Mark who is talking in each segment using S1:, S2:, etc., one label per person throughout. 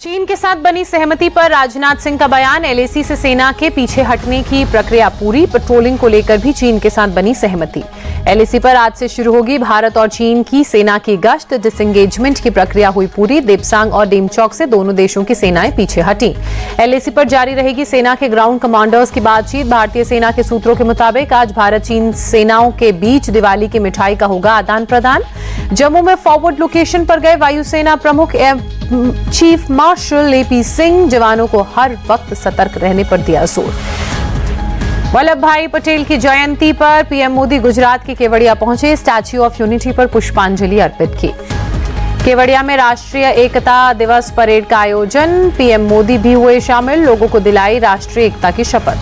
S1: चीन के साथ बनी सहमति पर राजनाथ सिंह का बयान। एलएसी से सेना के पीछे हटने की प्रक्रिया पूरी। पेट्रोलिंग को लेकर भी चीन के साथ बनी सहमति। एलएसी पर आज से शुरू होगी भारत और चीन की सेना की गश्त। डिसएंगेजमेंट की प्रक्रिया हुई पूरी। देपसांग और डेमचौक से दोनों देशों की सेनाएं पीछे हटी। एलएसी पर जारी रहेगी सेना के ग्राउंड कमांडर्स की बातचीत। भारतीय सेना के सूत्रों के मुताबिक आज भारत चीन सेनाओं के बीच दिवाली की मिठाई का होगा आदान प्रदान। जम्मू में फॉरवर्ड लोकेशन पर गए वायुसेना प्रमुख चीफ मार्शल एपी सिंह। जवानों को हर वक्त सतर्क रहने पर दिया जोर। वल्लभ भाई पटेल की जयंती पर पीएम मोदी गुजरात के केवड़िया पहुंचे। स्टैच्यू ऑफ यूनिटी पर पुष्पांजलि अर्पित की। केवड़िया में राष्ट्रीय एकता दिवस परेड का आयोजन। पीएम मोदी भी हुए शामिल। लोगों को दिलाई राष्ट्रीय एकता की शपथ।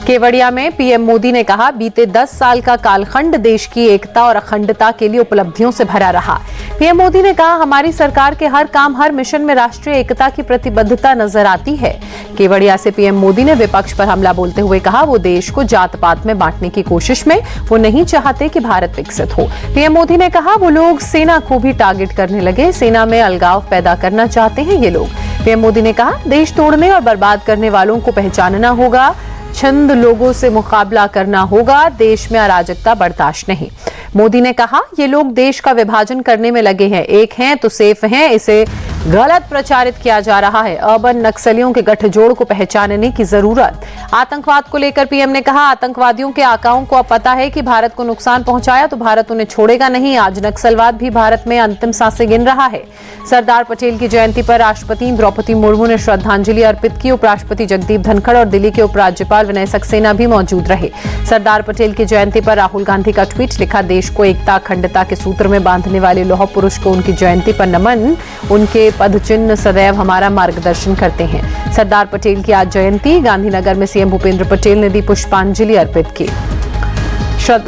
S1: केवड़िया में पीएम मोदी ने कहा, बीते 10 साल का कालखंड देश की एकता और अखंडता के लिए उपलब्धियों से भरा रहा। पीएम मोदी ने कहा, हमारी सरकार के हर काम हर मिशन में राष्ट्रीय एकता की प्रतिबद्धता नजर आती है। केवड़िया से पीएम मोदी ने विपक्ष पर हमला बोलते हुए कहा, वो देश को जात पात में बांटने की कोशिश में वो नहीं चाहते कि भारत विकसित हो। पीएम मोदी ने कहा, वो लोग सेना को भी टारगेट करने लगे। सेना में अलगाव पैदा करना चाहते हैं ये लोग। पीएम मोदी ने कहा, देश तोड़ने और बर्बाद करने वालों को पहचानना होगा। छंद लोगों से मुकाबला करना होगा। देश में अराजकता बर्दाश्त नहीं। मोदी ने कहा, ये लोग देश का विभाजन करने में लगे हैं। एक हैं तो सेफ हैं, इसे गलत प्रचारित किया जा रहा है। अर्बन नक्सलियों के गठजोड़ को पहचानने की जरूरत। आतंकवाद को लेकर पीएम ने कहा, आतंकवादियों के आकाओं को अब पता है कि भारत को नुकसान पहुंचाया तो भारत उन्हें छोड़ेगा नहीं। आज नक्सलवाद भी भारत में अंतिम सांसें गिन रहा है। सरदार पटेल की जयंती पर राष्ट्रपति द्रौपदी मुर्मू ने श्रद्धांजलि अर्पित की। उपराष्ट्रपति जगदीप धनखड़ और दिल्ली के उपराज्यपाल विनय सक्सेना भी मौजूद रहे। सरदार पटेल की जयंती पर राहुल गांधी का ट्वीट लिखा, देश को एकता अखंडता के सूत्र में बांधने वाले लौह पुरुष को उनकी जयंती पर नमन। उनके पद चिन्ह सदैव हमारा मार्गदर्शन करते हैं। सरदार पटेल की आज जयंती। गांधीनगर में सीएम भूपेंद्र पटेल ने दी पुष्पांजलि अर्पित की।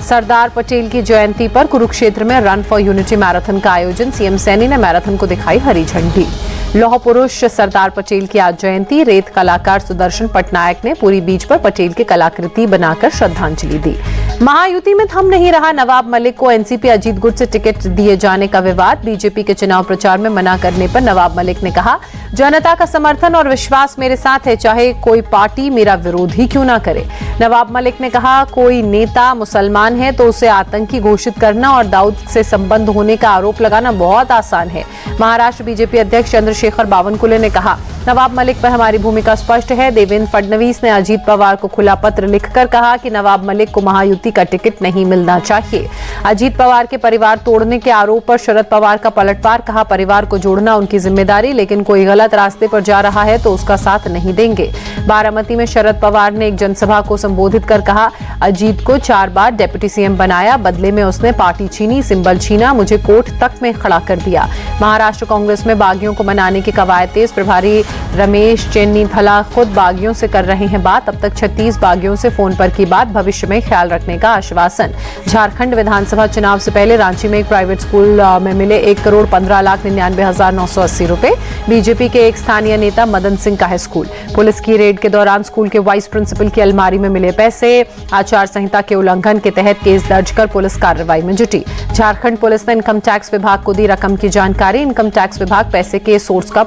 S1: सरदार पटेल की जयंती पर कुरुक्षेत्र में रन फॉर यूनिटी मैराथन का आयोजन। सीएम सैनी ने मैराथन को दिखाई हरी झंडी। लौह पुरुष सरदार पटेल की आज जयंती। रेत कलाकार सुदर्शन पटनायक ने पूरी बीच पर पटेल की कलाकृति बनाकर श्रद्धांजलि दी। महायुति में थम नहीं रहा नवाब मलिक को एनसीपी अजीत गुट से टिकट दिए जाने का विवाद। बीजेपी के चुनाव प्रचार में मना करने पर नवाब मलिक ने कहा, जनता का समर्थन और विश्वास मेरे साथ है, चाहे कोई पार्टी मेरा विरोध ही क्यों ना करे। नवाब मलिक ने कहा, कोई नेता मुसलमान है तो उसे आतंकी घोषित करना और दाऊद से संबंध होने का आरोप लगाना बहुत आसान है। महाराष्ट्र बीजेपी अध्यक्ष चंद्रशेखर बावनकुले ने कहा, नवाब मलिक पर हमारी भूमिका स्पष्ट है। देवेंद्र फडणवीस ने अजीत पवार को खुला पत्र लिखकर कहा कि नवाब मलिक को महायुति का टिकट नहीं मिलना चाहिए। अजीत पवार के परिवार तोड़ने के आरोप पर शरद पवार का पलटवार। कहा, परिवार को जोड़ना उनकी जिम्मेदारी, लेकिन कोई गलत रास्ते पर जा रहा है तो उसका साथ नहीं देंगे। बारामती में शरद पवार ने एक जनसभा को संबोधित कर कहा, अजीत को 4 बार डिप्टी सीएम बनाया, बदले में उसने पार्टी छीनी, सिंबल छीना, मुझे कोर्ट तक में खड़ा कर दिया। महाराष्ट्र कांग्रेस में बागियों को मनाने की कवायद तेज। प्रभारी रमेश चेन्नीथला खुद बागियों से कर रहे हैं बात। अब तक 36 बागियों से फोन पर की बात। भविष्य में ख्याल रखने का आश्वासन। झारखंड विधानसभा चुनाव से पहले रांची में एक प्राइवेट स्कूल में मिले 1,15,99,980 रुपए। बीजेपी के एक स्थानीय नेता मदन सिंह का है स्कूल। पुलिस की रेड के दौरान स्कूल के वाइस प्रिंसिपल की अलमारी में मिले पैसे। आचार संहिता के उल्लंघन के तहत केस दर्ज कर पुलिस कार्रवाई में जुटी। झारखंड पुलिस ने इनकम टैक्स विभाग को दी रकम की जानकारी। इनकम टैक्स विभाग पैसे के सोर्स का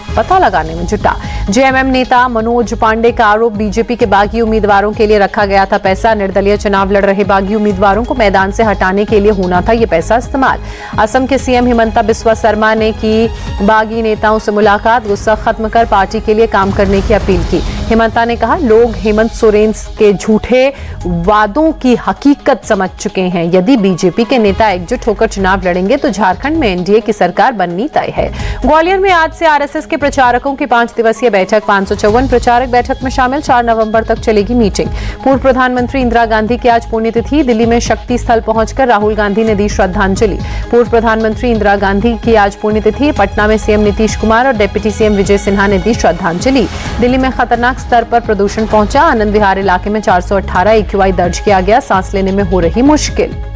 S1: पता लगाने में जुटा। जेएमएम नेता मनोज पांडे का आरोप, बीजेपी के बागी उम्मीदवारों के लिए रखा गया था पैसा। निर्दलीय चुनाव लड़ रहे बागी उम्मीदवारों को मैदान से हटाने के लिए होना था ये पैसा इस्तेमाल। असम के सीएम हिमंता बिस्वा शर्मा ने की बागी नेताओं से मुलाकात। गुस्सा खत्म कर पार्टी के लिए काम करने की अपील की। हिमंता ने कहा, लोग हेमंत सोरेन के झूठे वादों की हकीकत समझ चुके हैं। यदि बीजेपी के नेता एकजुट होकर चुनाव लड़ेंगे तो झारखंड में एनडीए की सरकार बननी तय है। ग्वालियर में आज से आरएसएस के प्रचारकों की 5 दिवसीय बैठक। 554 प्रचारक बैठक में शामिल। 4 नवंबर तक चलेगी मीटिंग। पूर्व प्रधानमंत्री इंदिरा गांधी की आज पुण्यतिथि। दिल्ली में शक्ति स्थल पहुंचकर राहुल गांधी ने दी श्रद्धांजलि। पूर्व प्रधानमंत्री इंदिरा गांधी की आज पुण्यतिथि। पटना में सीएम नीतीश कुमार और डिप्टी सीएम विजय सिन्हा ने दी श्रद्धांजलि। दिल्ली में खतरनाक स्तर पर प्रदूषण पहुंचा। आनंद विहार इलाके में 418 AQI दर्ज किया गया। सांस लेने में हो रही मुश्किल।